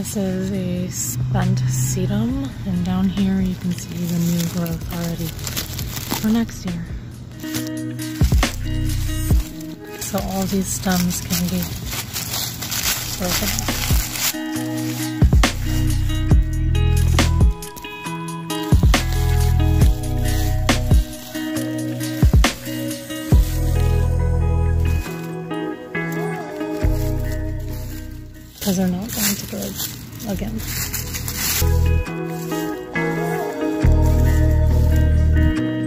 This is a spent sedum, and down here you can see the new growth already for next year. So all these stems can be broken off. Because they're not going to grow again.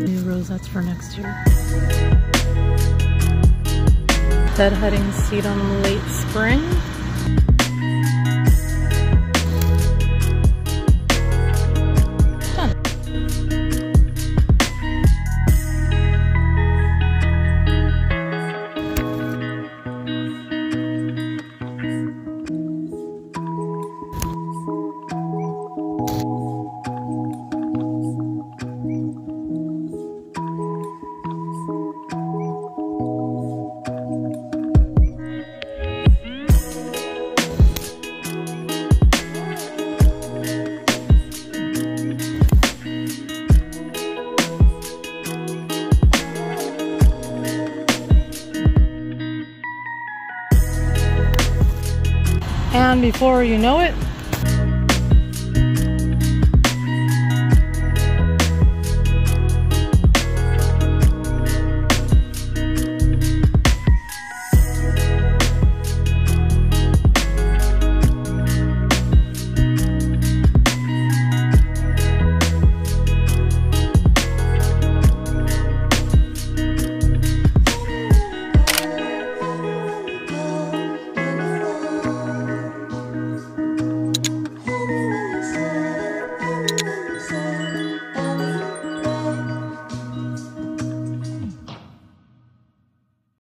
New rosettes for next year. Deadheading sedum late spring. Done. And before you know it,